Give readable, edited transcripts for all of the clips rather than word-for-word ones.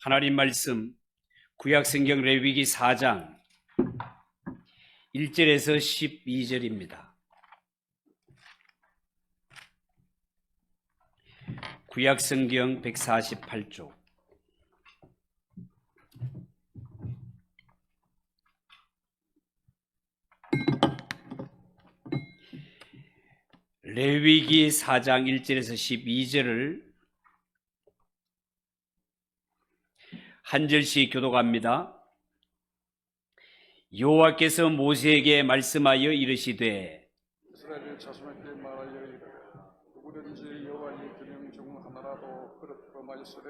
하나님 말씀 구약성경 레위기 4장 1절에서 12절입니다. 구약성경 148쪽 레위기 4장 1절에서 12절을 한 절씩 교독합니다. 여호와께서 모세에게 말씀하여 이르시되 이스라엘 자손에게 말하여 이르라. 누구든지 여호와의 계명 중 하나라도 그릇 범하였으되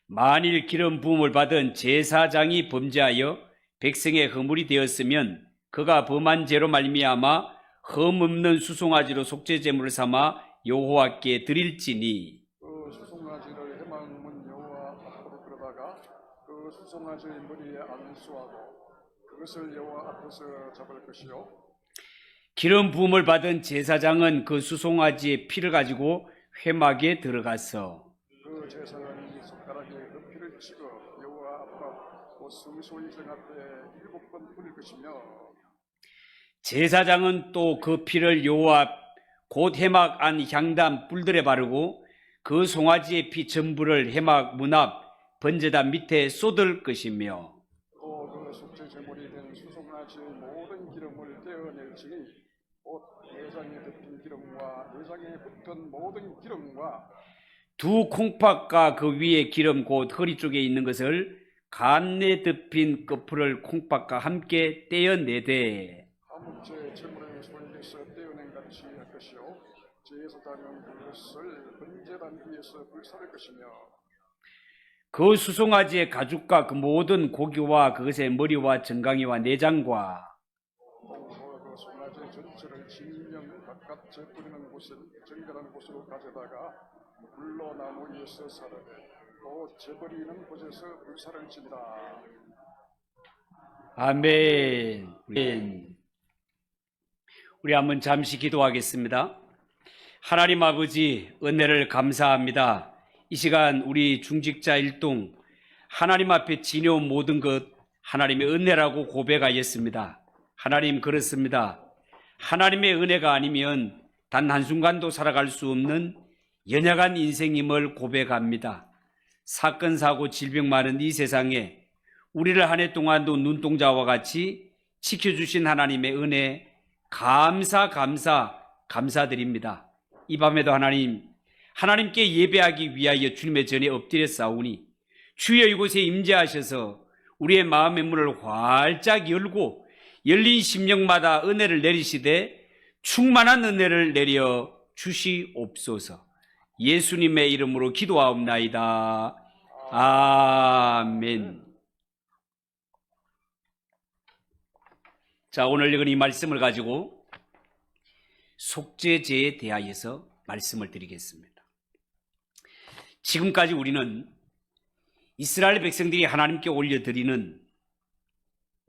만일 기름 부음을 받은 제사장이 범죄하여 백성의 허물이 되었으면 그가 범한 죄로 말미암아 흠없는 수송아지로 속죄 제물을 삼아 여호와께 드릴지니 그 수송아지를 해망문 여호와 앞으로 끌어다가 그 수송아지의 머리에 안수하고 그것을 여호와 앞에서 잡을 것이요 기름 부음을 받은 제사장은 그 수송아지의 피를 가지고 회막에 들어가서 그 제사장이 손가락에 그 피를 찍어 여호와 앞 곧 성소의 정 앞에 7번 뿌릴 것이며 제사장은 또 그 피를 여호와 앞 곧 해막 안 향단 뿔들에 바르고 그 송아지의 피 전부를 해막 문 앞 번제단 밑에 쏟을 것이며 또 그 속죄 제물이 된 수송아지의 모든 기름을 떼어낼지니 곧 내장에 덮인 기름과 내장에 붙은 모든 기름과 두 콩팥과 그 위에 기름 곧 허리 쪽에 있는 것을 간내 덮인 끝풀을 콩팥과 함께 떼어내되 화목제 제물의 손에서 떼어낸 같이 할 것이요 제사장은 그것을 번제단 위에서 불사를 것이며 그 수송아지의 가죽과 그 모든 고기와 그것의 머리와 정강이와 내장과 또 그 송아지 전체를 진명 바깥 재 뿌리는 곳을 정결한 곳으로 가져다가 불로 나무 위에서 사르되 또 재버리는 곳에서 불사를 지니라. 아멘. 우리 한번 잠시 기도하겠습니다. 하나님 아버지 은혜를 감사합니다. 이 시간 우리 중직자 일동 하나님 앞에 지녀온 모든 것 하나님의 은혜라고 고백하였습니다. 하나님 그렇습니다. 하나님의 은혜가 아니면 단 한순간도 살아갈 수 없는 연약한 인생임을 고백합니다. 사건, 사고, 질병 많은 이 세상에 우리를 한 해 동안도 눈동자와 같이 지켜주신 하나님의 은혜 감사드립니다. 이 밤에도 하나님께 예배하기 위하여 주님의 전에 엎드려 싸우니 주여 이곳에 임재하셔서 우리의 마음의 문을 활짝 열고 열린 심령마다 은혜를 내리시되 충만한 은혜를 내려 주시옵소서. 예수님의 이름으로 기도하옵나이다. 아멘. 자, 오늘 읽은 이 말씀을 가지고 속죄제에 대하여서 말씀을 드리겠습니다. 지금까지 우리는 이스라엘 백성들이 하나님께 올려드리는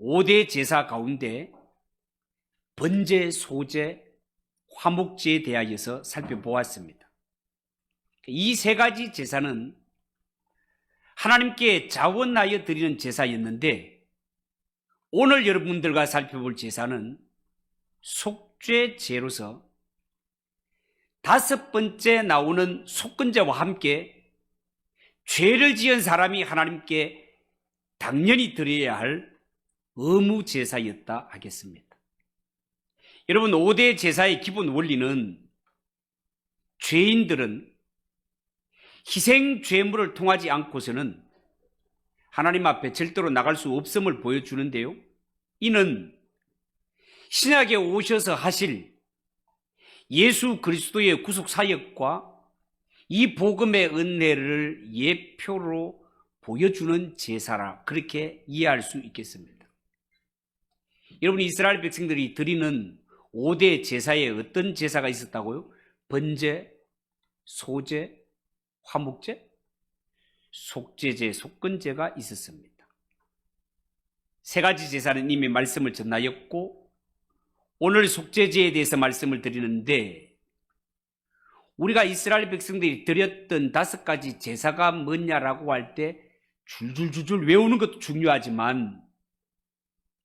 5대 제사 가운데 번제, 소제, 화목제에 대하여서 살펴보았습니다. 이 세 가지 제사는 하나님께 자원하여 드리는 제사였는데 오늘 여러분들과 살펴볼 제사는 속죄제로서 5번째 나오는 속건제와 함께 죄를 지은 사람이 하나님께 당연히 드려야 할 의무 제사였다 하겠습니다. 여러분 5대 제사의 기본 원리는 죄인들은 희생 죄물을 통하지 않고서는 하나님 앞에 절대로 나갈 수 없음을 보여주는데요. 이는 신약에 오셔서 하실 예수 그리스도의 구속 사역과 이 복음의 은혜를 예표로 보여주는 제사라 그렇게 이해할 수 있겠습니다. 여러분 이스라엘 백성들이 드리는 5대 제사에 어떤 제사가 있었다고요? 번제, 소제, 화목제, 속죄제, 속건제가 있었습니다. 세 가지 제사는 이미 말씀을 전하였고 오늘 속죄제에 대해서 말씀을 드리는데 우리가 이스라엘 백성들이 드렸던 5가지 제사가 뭐냐라고 할 때 줄줄줄줄 외우는 것도 중요하지만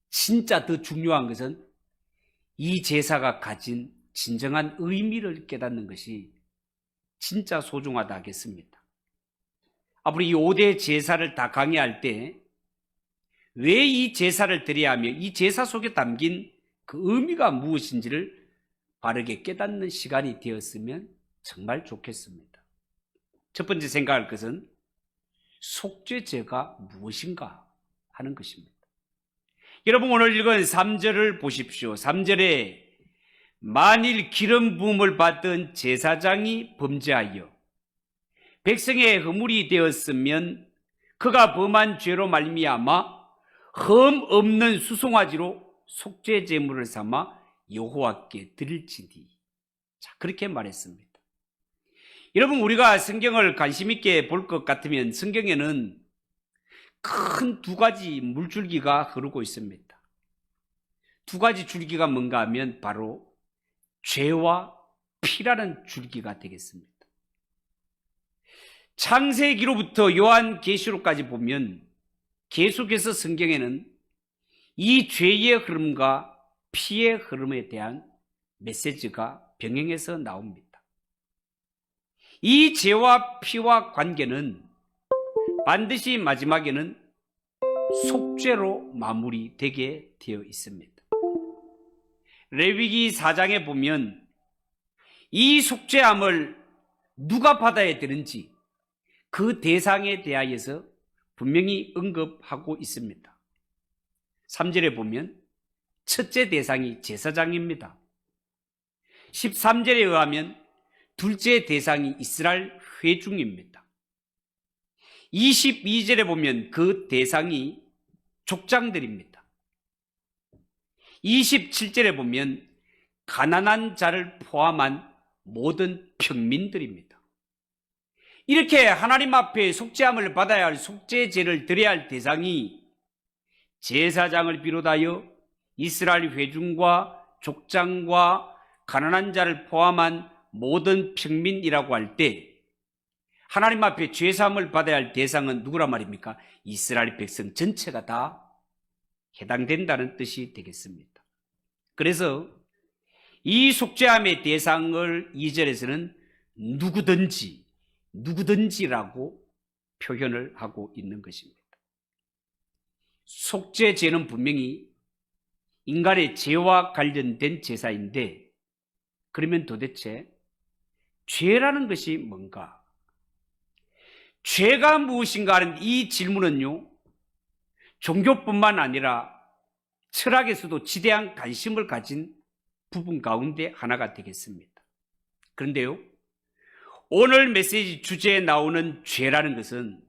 진짜 더 중요한 것은 이 제사가 가진 진정한 의미를 깨닫는 것이 진짜 소중하다 하겠습니다. 앞으로 이 5대 제사를 다 강의할 때 왜 이 제사를 드려야 하며 이 제사 속에 담긴 그 의미가 무엇인지를 바르게 깨닫는 시간이 되었으면 정말 좋겠습니다. 첫 번째 생각할 것은 속죄제가 무엇인가 하는 것입니다. 여러분 오늘 읽은 3절을 보십시오. 3절에 만일 기름 부음을 받던 제사장이 범죄하여 백성의 허물이 되었으면 그가 범한 죄로 말미암아 흠 없는 수송아지로 속죄 제물을 삼아 여호와께 드릴지니. 자, 그렇게 말했습니다. 여러분 우리가 성경을 관심 있게 볼 것 같으면 성경에는 큰 두 가지 물줄기가 흐르고 있습니다. 두 가지 줄기가 뭔가 하면 바로 죄와 피라는 줄기가 되겠습니다. 창세기로부터 요한계시록까지 보면 계속해서 성경에는 이 죄의 흐름과 피의 흐름에 대한 메시지가 병행해서 나옵니다. 이 죄와 피와 관계는 반드시 마지막에는 속죄로 마무리되게 되어 있습니다. 레위기 4장에 보면 이 속죄함을 누가 받아야 되는지 그 대상에 대하여서 분명히 언급하고 있습니다. 3절에 보면 첫째 대상이 제사장입니다. 13절에 의하면 둘째 대상이 이스라엘 회중입니다. 22절에 보면 그 대상이 족장들입니다. 27절에 보면 가난한 자를 포함한 모든 평민들입니다. 이렇게 하나님 앞에 속죄함을 받아야 할 속죄제를 드려야 할 대상이 제사장을 비롯하여 이스라엘 회중과 족장과 가난한 자를 포함한 모든 평민이라고 할 때 하나님 앞에 죄사함을 받아야 할 대상은 누구란 말입니까? 이스라엘 백성 전체가 다 해당된다는 뜻이 되겠습니다. 그래서 이 속죄함의 대상을 2절에서는 누구든지라고 표현을 하고 있는 것입니다. 속죄제는 분명히 인간의 죄와 관련된 제사인데 그러면 도대체 죄라는 것이 뭔가? 죄가 무엇인가 하는 이 질문은요, 종교뿐만 아니라 철학에서도 지대한 관심을 가진 부분 가운데 하나가 되겠습니다. 그런데요, 오늘 메시지 주제에 나오는 죄라는 것은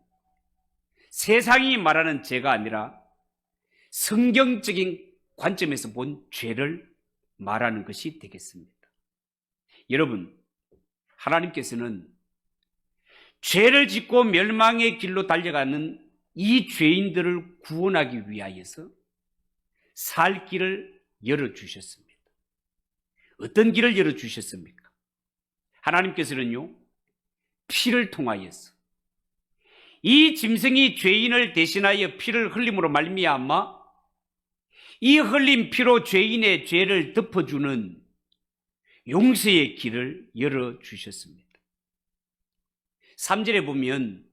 세상이 말하는 죄가 아니라 성경적인 관점에서 본 죄를 말하는 것이 되겠습니다. 여러분, 하나님께서는 죄를 짓고 멸망의 길로 달려가는 이 죄인들을 구원하기 위하여서 살 길을 열어주셨습니다. 어떤 길을 열어주셨습니까? 하나님께서는요, 피를 통하여서 이 짐승이 죄인을 대신하여 피를 흘림으로 말미암아 이 흘린 피로 죄인의 죄를 덮어주는 용서의 길을 열어주셨습니다. 3절에 보면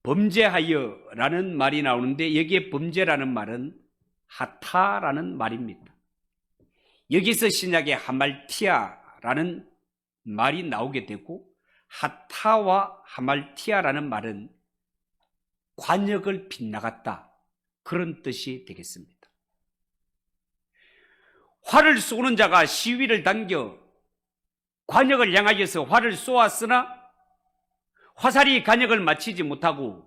범죄하여라는 말이 나오는데 여기에 범죄라는 말은 하타라는 말입니다. 여기서 신약의 하말티아라는 말이 나오게 되고 하타와 하말티아라는 말은 관역을 빗나갔다 그런 뜻이 되겠습니다. 활을 쏘는 자가 시위를 당겨 관역을 향하여서 활을 쏘았으나 화살이 관역을 맞추지 못하고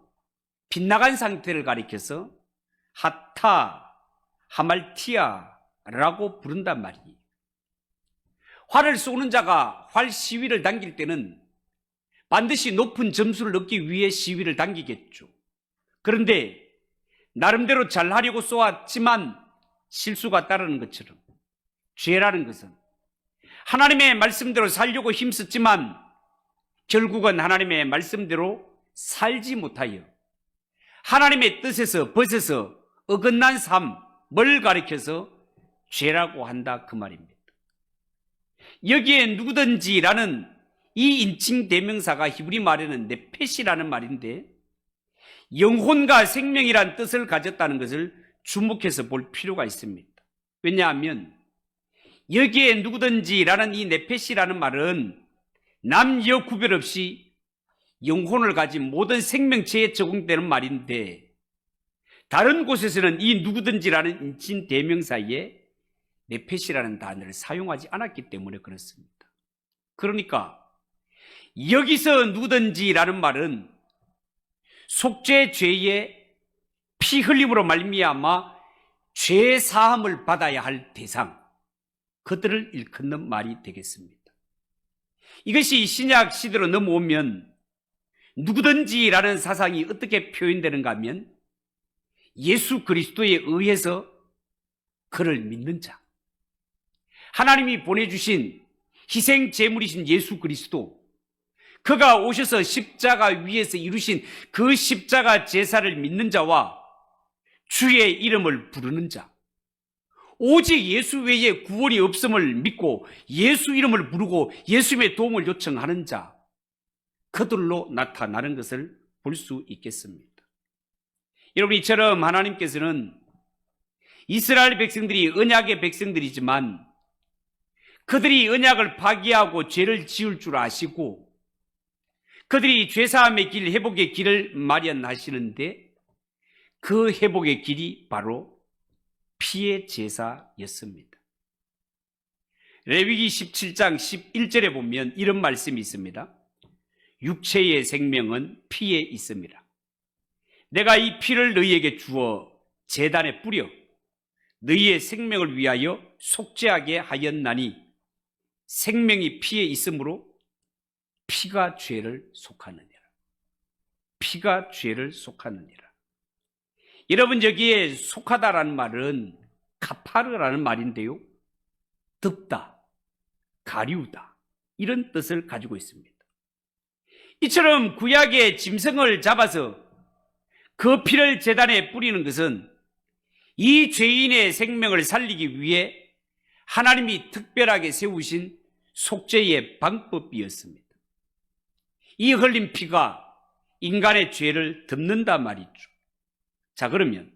빗나간 상태를 가리켜서 하타, 하말티아라고 부른단 말이에요. 활을 쏘는 자가 활 시위를 당길 때는 반드시 높은 점수를 얻기 위해 시위를 당기겠죠. 그런데 나름대로 잘하려고 쏘았지만 실수가 따르는 것처럼 죄라는 것은 하나님의 말씀대로 살려고 힘썼지만 결국은 하나님의 말씀대로 살지 못하여 하나님의 뜻에서 벗어서 어긋난 삶을 가리켜서 죄라고 한다 그 말입니다. 여기에 누구든지라는 이 인칭 대명사가 히브리 말에는 네펫이라는 말인데 영혼과 생명이란 뜻을 가졌다는 것을 주목해서 볼 필요가 있습니다. 왜냐하면 여기에 누구든지라는 이 네펫이라는 말은 남녀 구별 없이 영혼을 가진 모든 생명체에 적용되는 말인데 다른 곳에서는 이 누구든지라는 인칭 대명사에 네펫이라는 단어를 사용하지 않았기 때문에 그렇습니다. 그러니까 여기서 누구든지라는 말은 속죄 죄의 피 흘림으로 말미암아 죄 사함을 받아야 할 대상, 그들을 일컫는 말이 되겠습니다. 이것이 신약 시대로 넘어오면 누구든지라는 사상이 어떻게 표현되는가 하면 예수 그리스도에 의해서 그를 믿는 자, 하나님이 보내주신 희생 제물이신 예수 그리스도, 그가 오셔서 십자가 위에서 이루신 그 십자가 제사를 믿는 자와 주의 이름을 부르는 자, 오직 예수 외에 구원이 없음을 믿고 예수 이름을 부르고 예수님의 도움을 요청하는 자, 그들로 나타나는 것을 볼 수 있겠습니다. 여러분, 이처럼 하나님께서는 이스라엘 백성들이 언약의 백성들이지만 그들이 언약을 파기하고 죄를 지을 줄 아시고 그들이 죄사함의 길, 회복의 길을 마련하시는데 그 회복의 길이 바로 피의 제사였습니다. 레위기 17장 11절에 보면 이런 말씀이 있습니다. 육체의 생명은 피에 있습니다. 내가 이 피를 너희에게 주어 제단에 뿌려 너희의 생명을 위하여 속죄하게 하였나니 생명이 피에 있으므로 피가 죄를 속하느니라. 피가 죄를 속하느니라. 여러분, 여기에 속하다라는 말은 카파르라는 말인데요, 덮다, 가리우다, 이런 뜻을 가지고 있습니다. 이처럼 구약의 짐승을 잡아서 그 피를 제단에 뿌리는 것은 이 죄인의 생명을 살리기 위해 하나님이 특별하게 세우신 속죄의 방법이었습니다. 이 흘린 피가 인간의 죄를 덮는다 말이죠. 자, 그러면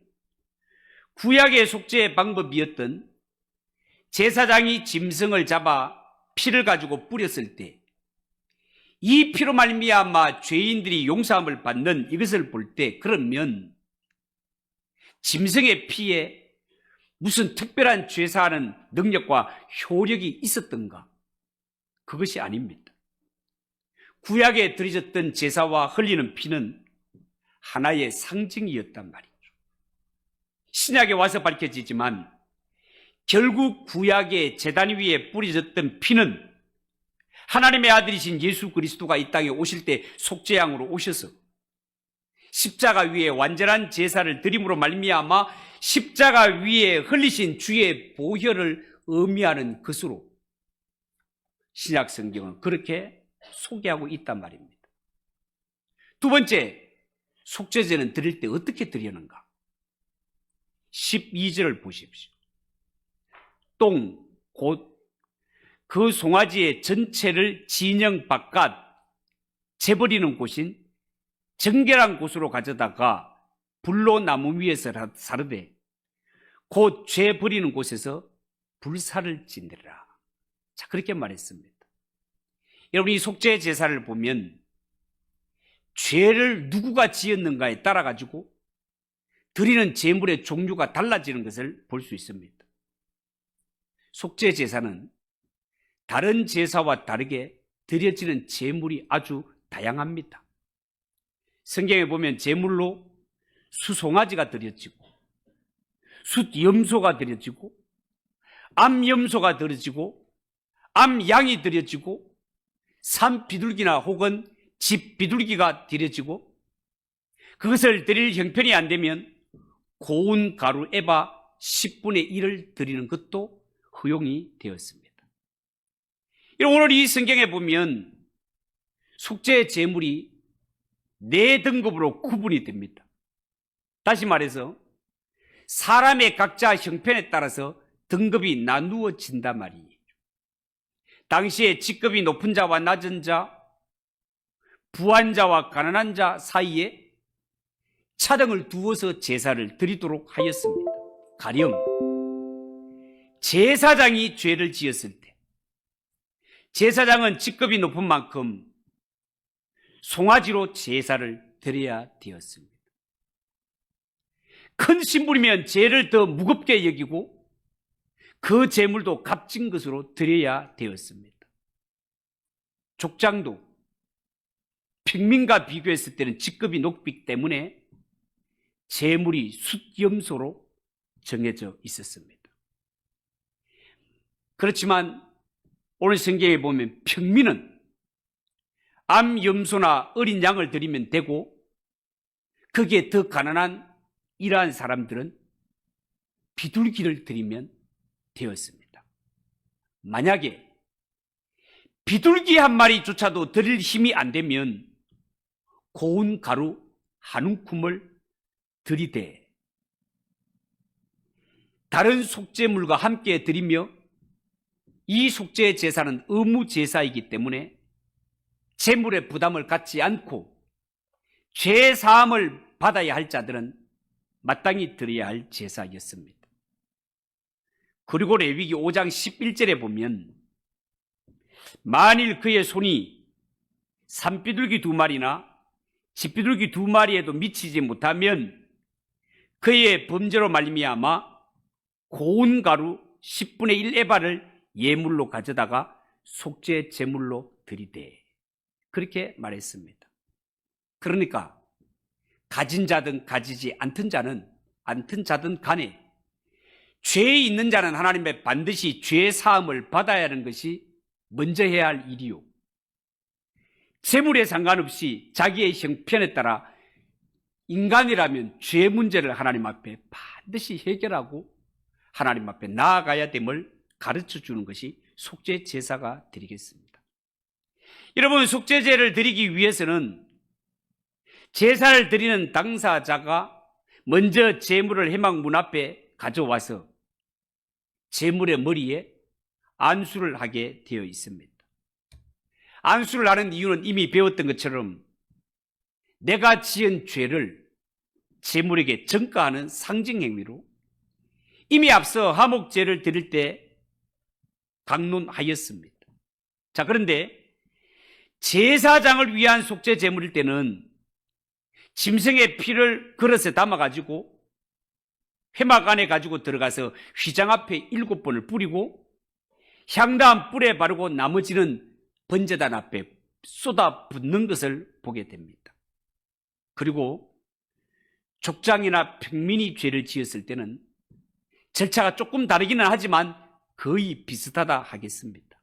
구약의 속죄의 방법이었던 제사장이 짐승을 잡아 피를 가지고 뿌렸을 때 이 피로 말미암아 죄인들이 용서함을 받는 이것을 볼 때, 그러면 짐승의 피에 무슨 특별한 죄사하는 능력과 효력이 있었던가? 그것이 아닙니다. 구약에 드려졌던 제사와 흘리는 피는 하나의 상징이었단 말이죠. 신약에 와서 밝혀지지만 결국 구약의 제단 위에 뿌려졌던 피는 하나님의 아들이신 예수 그리스도가 이 땅에 오실 때 속죄양으로 오셔서 십자가 위에 완전한 제사를 드림으로 말미암아 십자가 위에 흘리신 주의 보혈을 의미하는 것으로 신약 성경은 그렇게 소개하고 있단 말입니다. 두 번째, 속죄제는 드릴 때 어떻게 드리는가? 12절을 보십시오. 똥, 곧 그 송아지의 전체를 진영 바깥 재버리는 곳인 정결한 곳으로 가져다가 불로 나무 위에서 사르되 곧 죄 버리는 곳에서 불사를 지내라. 자, 그렇게 말했습니다. 여러분, 이 속죄 제사를 보면 죄를 누구가 지었는가에 따라 가지고 드리는 제물의 종류가 달라지는 것을 볼 수 있습니다. 속죄 제사는 다른 제사와 다르게 드려지는 제물이 아주 다양합니다. 성경에 보면 제물로 수송아지가 드려지고 숫염소가 드려지고 암염소가 드려지고 암양이 드려지고 산비둘기나 혹은 집비둘기가 드려지고 그것을 드릴 형편이 안 되면 고운 가루 에바 10분의 1을 드리는 것도 허용이 되었습니다. 오늘 이 성경에 보면 속죄 제물이 네 등급으로 구분이 됩니다. 다시 말해서 사람의 각자 형편에 따라서 등급이 나누어진단 말이에요. 당시에 직급이 높은 자와 낮은 자, 부한 자와 가난한 자 사이에 차등을 두어서 제사를 드리도록 하였습니다. 가령 제사장이 죄를 지었을 때 제사장은 직급이 높은 만큼 송아지로 제사를 드려야 되었습니다. 큰 신분이면 죄를 더 무겁게 여기고 그 제물도 값진 것으로 드려야 되었습니다. 족장도 평민과 비교했을 때는 직급이 높기 때문에 제물이 숫염소로 정해져 있었습니다. 그렇지만 오늘 성경에 보면 평민은 암염소나 어린 양을 드리면 되고, 거기에 더 가난한 이러한 사람들은 비둘기를 드리면 되었습니다. 만약에 비둘기 한 마리조차도 드릴 힘이 안 되면 고운 가루 한 움큼을 드리되 다른 속죄물과 함께 드리며, 이 속죄 제사는 의무 제사이기 때문에 제물의 부담을 갖지 않고 죄 사함을 받아야 할 자들은 마땅히 드려야 할 제사였습니다. 그리고 레위기 5장 11절에 보면 만일 그의 손이 산비둘기 2마리나 집비둘기 2마리에도 미치지 못하면 그의 범죄로 말미암아 고운 가루 10분의 1 에바를 예물로 가져다가 속죄 제물로 드리되, 그렇게 말했습니다. 그러니까 가진 자든 가지지 않던 자든 간에 죄 있는 자는 하나님의 반드시 죄 사함을 받아야 하는 것이 먼저 해야 할 일이요, 재물에 상관없이 자기의 형편에 따라 인간이라면 죄 문제를 하나님 앞에 반드시 해결하고 하나님 앞에 나아가야 됨을 가르쳐 주는 것이 속죄 제사가 되겠습니다. 여러분, 속죄제를 드리기 위해서는 제사를 드리는 당사자가 먼저 제물을 회막 문 앞에 가져와서 제물의 머리에 안수를 하게 되어 있습니다. 안수를 하는 이유는 이미 배웠던 것처럼 내가 지은 죄를 제물에게 전가하는 상징 행위로 이미 앞서 화목제를 드릴 때 강론하였습니다. 자, 그런데 제사장을 위한 속죄 제물일 때는 짐승의 피를 그릇에 담아가지고 회막 안에 가지고 들어가서 휘장 앞에 7번을 뿌리고 향단 뿔에 바르고 나머지는 번제단 앞에 쏟아 붓는 것을 보게 됩니다. 그리고 족장이나 평민이 죄를 지었을 때는 절차가 조금 다르기는 하지만 거의 비슷하다 하겠습니다.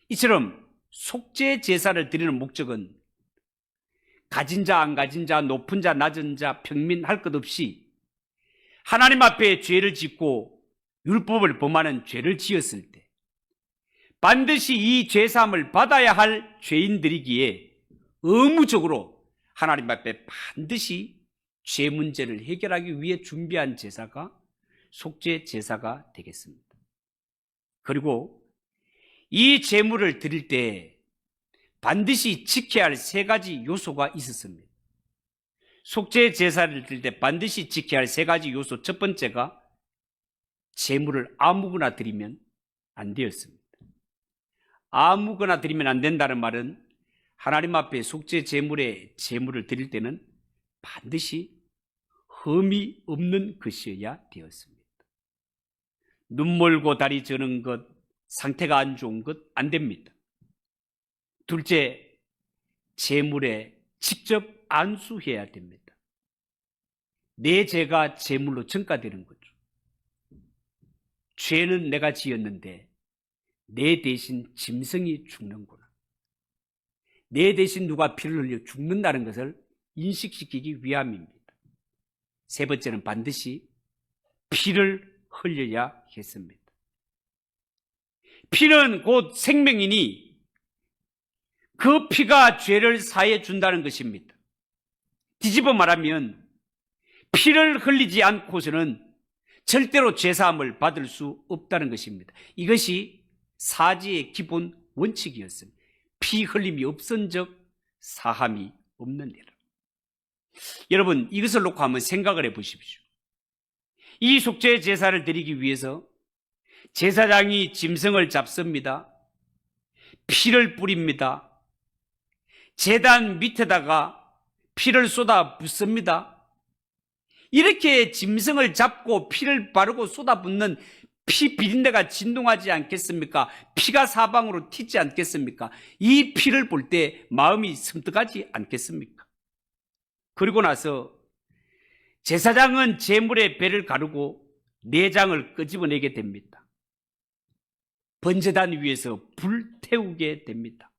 이처럼 속죄 제사를 드리는 목적은 가진 자, 안 가진 자, 높은 자, 낮은 자, 평민 할 것 없이 하나님 앞에 죄를 짓고 율법을 범하는 죄를 지었을 때 반드시 이 죄사함을 받아야 할 죄인들이기에 의무적으로 하나님 앞에 반드시 죄 문제를 해결하기 위해 준비한 제사가 속죄 제사가 되겠습니다. 그리고 이 제물을 드릴 때 반드시 지켜야 할 3가지 요소가 있었습니다. 속죄 제사를 드릴 때 반드시 지켜야 할 3가지 요소, 첫 번째가 제물을 아무거나 드리면 안 되었습니다. 아무거나 드리면 안 된다는 말은 하나님 앞에 속죄 제물에 제물을 드릴 때는 반드시 흠이 없는 것이어야 되었습니다. 눈 멀고 다리 저는 것, 상태가 안 좋은 것 안 됩니다. 둘째, 제물에 직접 안수해야 됩니다. 내 죄가 제물로 전가되는 거죠. 죄는 내가 지었는데 내 대신 짐승이 죽는구나. 내 대신 누가 피를 흘려 죽는다는 것을 인식시키기 위함입니다. 세 번째는 반드시 피를 흘려야 했습니다. 피는 곧 생명이니 그 피가 죄를 사해 준다는 것입니다. 뒤집어 말하면 피를 흘리지 않고서는 절대로 죄사함을 받을 수 없다는 것입니다. 이것이 사지의 기본 원칙이었습니다. 피 흘림이 없은즉 사함이 없느니라. 여러분, 이것을 놓고 한번 생각을 해 보십시오. 이 속죄 제사를 드리기 위해서 제사장이 짐승을 잡습니다. 피를 뿌립니다. 제단 밑에다가 피를 쏟아 붓습니다. 이렇게 짐승을 잡고 피를 바르고 쏟아 붓는 피 비린내가 진동하지 않겠습니까? 피가 사방으로 튀지 않겠습니까? 이 피를 볼 때 마음이 섬뜩하지 않겠습니까? 그리고 나서 제사장은 제물의 배를 가르고 내장을 끄집어내게 됩니다. 번제단 위에서 불태우게 됩니다.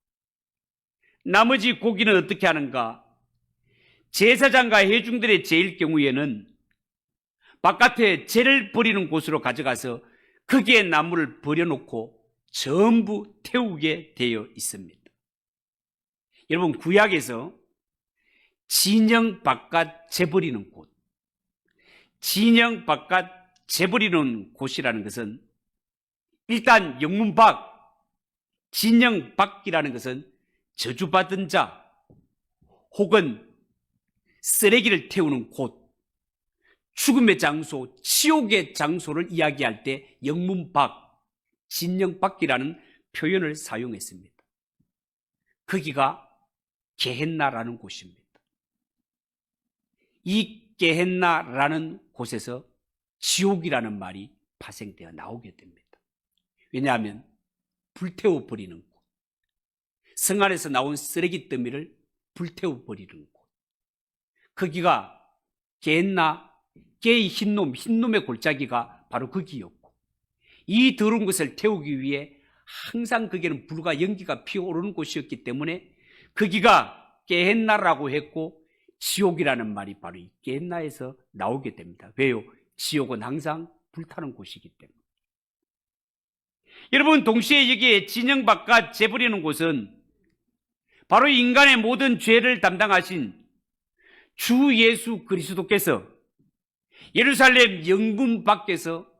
나머지 고기는 어떻게 하는가? 제사장과 회중들의 제일 경우에는 바깥에 재를 버리는 곳으로 가져가서 거기에 나무를 버려놓고 전부 태우게 되어 있습니다. 여러분, 구약에서 진영 바깥 재버리는 곳, 진영 바깥 재버리는 곳이라는 것은 일단 영문 밖, 진영 밖이라는 것은 저주받은 자 혹은 쓰레기를 태우는 곳, 죽음의 장소, 지옥의 장소를 이야기할 때 영문 밖, 진영 밖이라는 표현을 사용했습니다. 거기가 게헨나라는 곳입니다. 이 게헨나라는 곳에서 지옥이라는 말이 파생되어 나오게 됩니다. 왜냐하면 불태워 버리는 곳, 성 안에서 나온 쓰레기 더미를 불태워 버리는 곳, 거기가 게헨나, 게의 흰놈, 흰놈의 골짜기가 바로 거기였고, 이 더러운 것을 태우기 위해 항상 거기에는 불과 연기가 피어오르는 곳이었기 때문에 거기가 게헨나라고 했고, 지옥이라는 말이 바로 이 게헨나에서 나오게 됩니다. 왜요? 지옥은 항상 불타는 곳이기 때문에. 여러분, 동시에 여기에 진영 바깥 재버리는 곳은 바로 인간의 모든 죄를 담당하신 주 예수 그리스도께서 예루살렘 영문 밖에서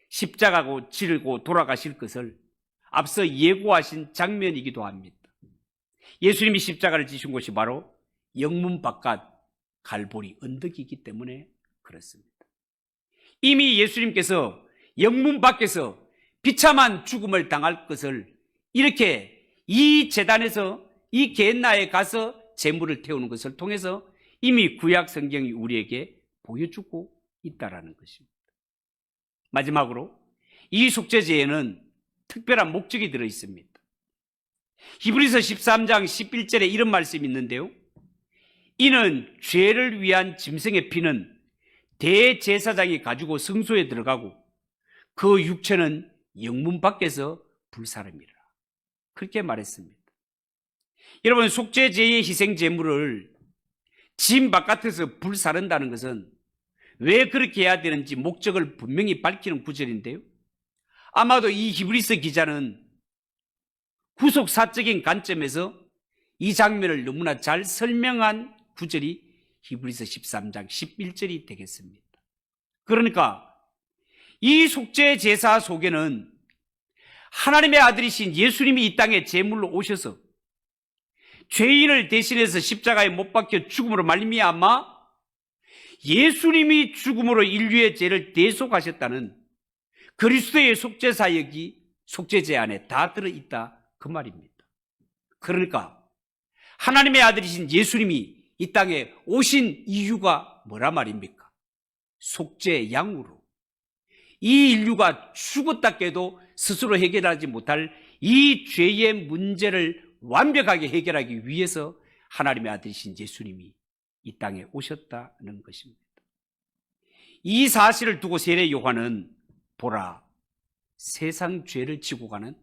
십자가고 지르고 돌아가실 것을 앞서 예고하신 장면이기도 합니다. 예수님이 십자가를 지신 곳이 바로 영문 바깥 갈보리 언덕이기 때문에 그렇습니다. 이미 예수님께서 영문 밖에서 비참한 죽음을 당할 것을 이렇게 이 제단에서 이 게헨나에 가서 제물을 태우는 것을 통해서 이미 구약 성경이 우리에게 보여주고 있다라는 것입니다. 마지막으로 이 속죄제에는 특별한 목적이 들어 있습니다. 히브리서 13장 11절에 이런 말씀이 있는데요. 이는 죄를 위한 짐승의 피는 대제사장이 가지고 성소에 들어가고 그 육체는 영문 밖에서 불사름이라. 그렇게 말했습니다. 여러분, 속죄제의 희생 제물을 진 바깥에서 불사른다는 것은 왜 그렇게 해야 되는지 목적을 분명히 밝히는 구절인데요. 아마도 이 히브리서 기자는 후속사적인 관점에서 이 장면을 너무나 잘 설명한 구절이 히브리서 13장 11절이 되겠습니다. 그러니까 이 속죄 제사 속에는 하나님의 아들이신 예수님이 이 땅에 제물로 오셔서 죄인을 대신해서 십자가에 못 박혀 죽음으로 말미암아 예수님이 죽음으로 인류의 죄를 대속하셨다는 그리스도의 속죄 사역이 속죄제 안에 다 들어있다, 그 말입니다. 그러니까 하나님의 아들이신 예수님이 이 땅에 오신 이유가 뭐라 말입니까? 속죄 양으로 이 인류가 죽었다 깨도 스스로 해결하지 못할 이 죄의 문제를 완벽하게 해결하기 위해서 하나님의 아들이신 예수님이 이 땅에 오셨다는 것입니다. 이 사실을 두고 세례 요한은 보라, 세상 죄를 지고 가는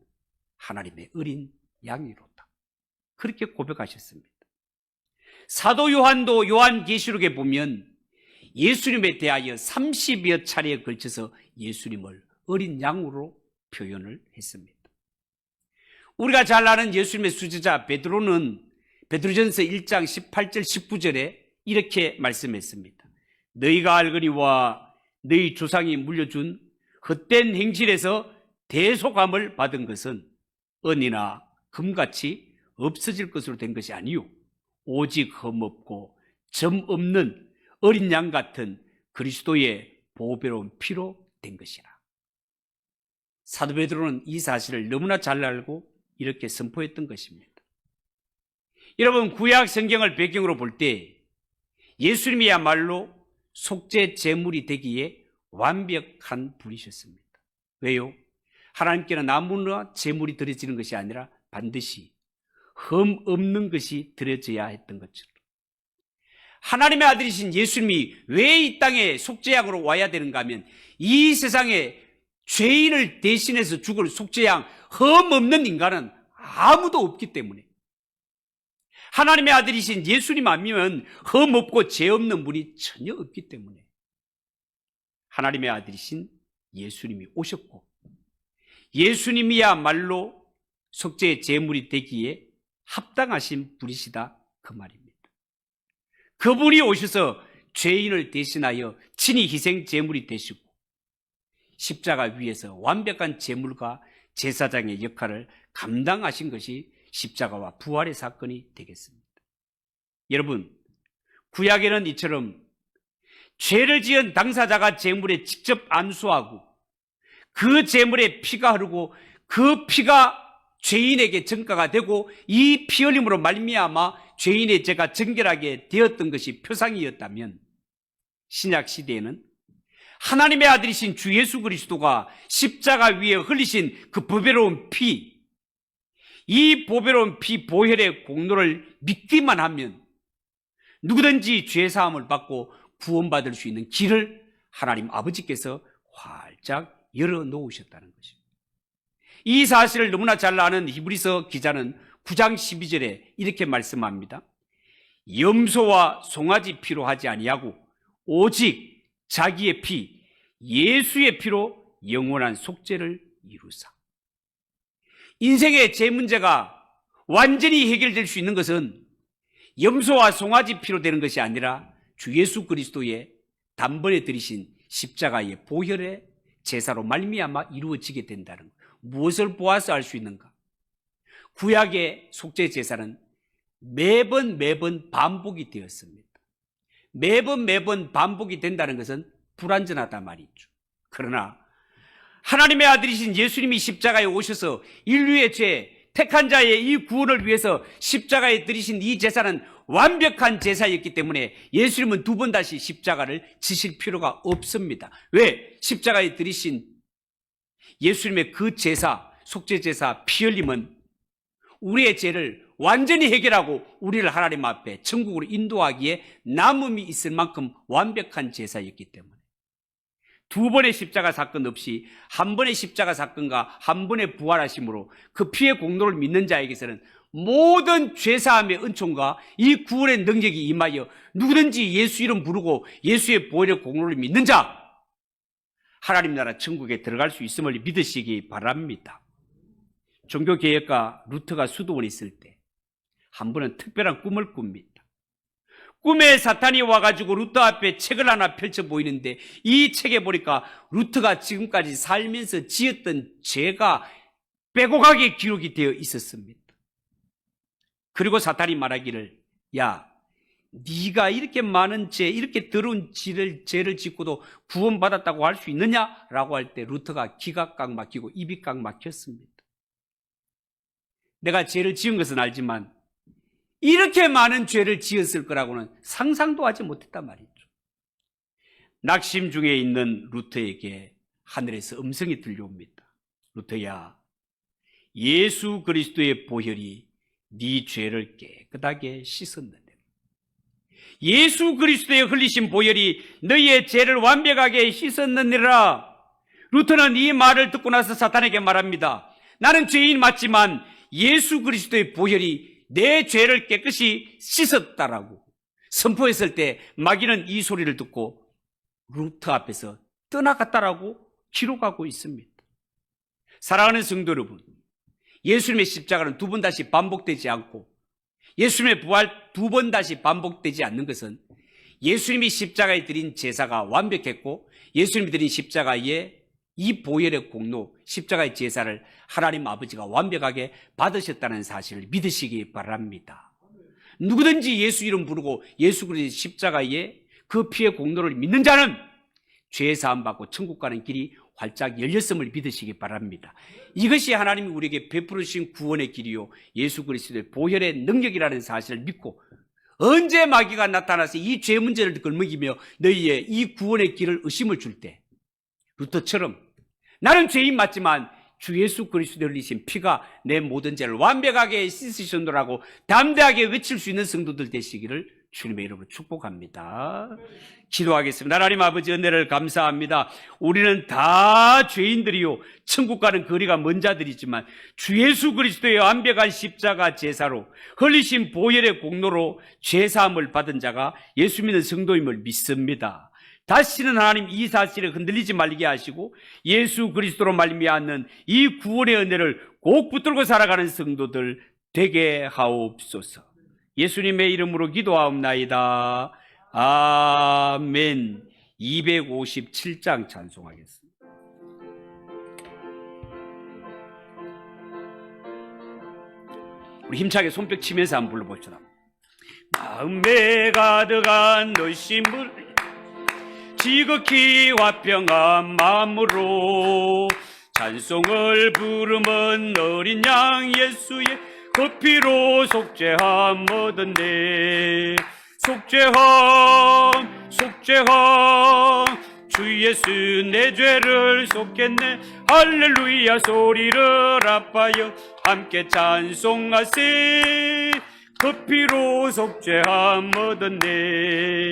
하나님의 어린 양이로다, 그렇게 고백하셨습니다. 사도 요한도 요한계시록에 보면 예수님에 대하여 30여 차례에 걸쳐서 예수님을 어린 양으로 표현을 했습니다. 우리가 잘 아는 예수님의 수제자 베드로는 베드로전서 1장 18절 19절에 이렇게 말씀했습니다. 너희가 알거니와 너희 조상이 물려준 헛된 행실에서 대속함을 받은 것은 은이나 금같이 없어질 것으로 된 것이 아니요 오직 흠없고 점 없는 어린 양 같은 그리스도의 보배로운 피로 된 것이라. 사도 베드로는 이 사실을 너무나 잘 알고 이렇게 선포했던 것입니다. 여러분, 구약 성경을 배경으로 볼 때 예수님이야말로 속죄 제물이 되기에 완벽한 분이셨습니다. 왜요? 하나님께는 아무나 제물이 드려지는 것이 아니라 반드시 흠 없는 것이 드려져야 했던 것처럼 하나님의 아들이신 예수님이 왜 이 땅에 속죄양으로 와야 되는가 하면 이 세상에 죄인을 대신해서 죽을 속죄양 흠 없는 인간은 아무도 없기 때문에 하나님의 아들이신 예수님 아니면 흠 없고 죄 없는 분이 전혀 없기 때문에 하나님의 아들이신 예수님이 오셨고 예수님이야말로 속죄의 제물이 되기에 합당하신 분이시다 그 말입니다. 그분이 오셔서 죄인을 대신하여 친히 희생 제물이 되시고 십자가 위에서 완벽한 제물과 제사장의 역할을 감당하신 것이 십자가와 부활의 사건이 되겠습니다. 여러분, 구약에는 이처럼 죄를 지은 당사자가 제물에 직접 안수하고 그 제물에 피가 흐르고 그 피가 죄인에게 전가가 되고 이 피 흘림으로 말미암아 죄인의 죄가 정결하게 되었던 것이 표상이었다면 신약 시대에는 하나님의 아들이신 주 예수 그리스도가 십자가 위에 흘리신 그 보배로운 피, 이 보배로운 피 보혈의 공로를 믿기만 하면 누구든지 죄 사함을 받고 구원받을 수 있는 길을 하나님 아버지께서 활짝 열어놓으셨다는 것입니다. 이 사실을 너무나 잘 아는 히브리서 기자는 9장 12절에 이렇게 말씀합니다. 염소와 송아지 피로 하지 아니하고 오직 자기의 피 예수의 피로 영원한 속죄를 이루사. 인생의 죄 문제가 완전히 해결될 수 있는 것은 염소와 송아지 피로 되는 것이 아니라 주 예수 그리스도의 단번에 들이신 십자가의 보혈의 제사로 말미암아 이루어지게 된다는 것. 무엇을 보아서 알 수 있는가? 구약의 속죄 제사는 매번 반복이 되었습니다. 매번 반복이 된다는 것은 불완전하다 말이죠. 그러나 하나님의 아들이신 예수님이 십자가에 오셔서 인류의 죄, 택한 자의 이 구원을 위해서 십자가에 들이신 이 제사는 완벽한 제사였기 때문에 예수님은 두 번 다시 십자가를 지실 필요가 없습니다. 왜? 십자가에 들이신 예수님의 그 제사, 속죄제사, 피 흘림은 우리의 죄를 완전히 해결하고 우리를 하나님 앞에 천국으로 인도하기에 남음이 있을 만큼 완벽한 제사였기 때문에 두 번의 십자가 사건 없이 한 번의 십자가 사건과 한 번의 부활하심으로 그 피의 공로를 믿는 자에게서는 모든 죄사함의 은총과 이 구원의 능력이 임하여 누구든지 예수 이름 부르고 예수의 보혈의 공로를 믿는 자 하나님 나라 천국에 들어갈 수 있음을 믿으시기 바랍니다. 종교개혁가 루터가 수도원에 있을 때 한 번은 특별한 꿈을 꿉니다. 꿈에 사탄이 와가지고 루터 앞에 책을 하나 펼쳐 보이는데 이 책에 보니까 루터가 지금까지 살면서 지었던 죄가 빼곡하게 기록이 되어 있었습니다. 그리고 사탄이 말하기를 야, 네가 이렇게 많은 죄, 이렇게 더러운 죄를 짓고도 구원받았다고 할 수 있느냐라고 할 때 루터가 기가 꽉 막히고 입이 꽉 막혔습니다. 내가 죄를 지은 것은 알지만 이렇게 많은 죄를 지었을 거라고는 상상도 하지 못했단 말이죠. 낙심 중에 있는 루터에게 하늘에서 음성이 들려옵니다. 루터야, 예수 그리스도의 보혈이 네 죄를 깨끗하게 씻었는데 예수 그리스도의 흘리신 보혈이 너희의 죄를 완벽하게 씻었느니라. 루터는 이 말을 듣고 나서 사탄에게 말합니다. 나는 죄인 맞지만 예수 그리스도의 보혈이 내 죄를 깨끗이 씻었다라고 선포했을 때 마귀는 이 소리를 듣고 루터 앞에서 떠나갔다라고 기록하고 있습니다. 사랑하는 성도 여러분, 예수님의 십자가는 두 번 다시 반복되지 않고 예수님의 부활 두 번 다시 반복되지 않는 것은 예수님이 십자가에 드린 제사가 완벽했고 예수님이 드린 십자가의 이 보혈의 공로, 십자가의 제사를 하나님 아버지가 완벽하게 받으셨다는 사실을 믿으시기 바랍니다. 누구든지 예수 이름 부르고 예수 그리스도의 십자가의 그 피의 공로를 믿는 자는 죄 사함 받고 천국 가는 길이 활짝 열렸음을 믿으시기 바랍니다. 이것이 하나님이 우리에게 베풀으신 구원의 길이요 예수 그리스도의 보혈의 능력이라는 사실을 믿고 언제 마귀가 나타나서 이 죄 문제를 걸먹이며 너희의 이 구원의 길을 의심을 줄 때 루터처럼 나는 죄인 맞지만 주 예수 그리스도의 흘리신 피가 내 모든 죄를 완벽하게 씻으셨노라고 담대하게 외칠 수 있는 성도들 되시기를 주님의 이름으로 축복합니다. 기도하겠습니다. 하나님 아버지 은혜를 감사합니다. 우리는 다 죄인들이요 천국 가는 거리가 먼 자들이지만 주 예수 그리스도의 완벽한 십자가 제사로 흘리신 보혈의 공로로 죄사함을 받은 자가 예수 믿는 성도임을 믿습니다. 다시는 하나님 이 사실에 흔들리지 말게 하시고 예수 그리스도로 말미암는 이 구원의 은혜를 꼭 붙들고 살아가는 성도들 되게 하옵소서. 예수님의 이름으로 기도하옵나이다. 아멘. 257장 찬송하겠습니다. 우리 힘차게 손뼉 치면서 한번 불러봅시다. 마음에 가득한 노심을 지극히 화평한 마음으로 찬송을 부르면 어린 양 예수의 그 피로 속죄함 얻었네. 속죄함 주 예수 내 죄를 속겠네. 할렐루야 소리를 아파여 함께 찬송하세. 그 피로 속죄함 얻었네.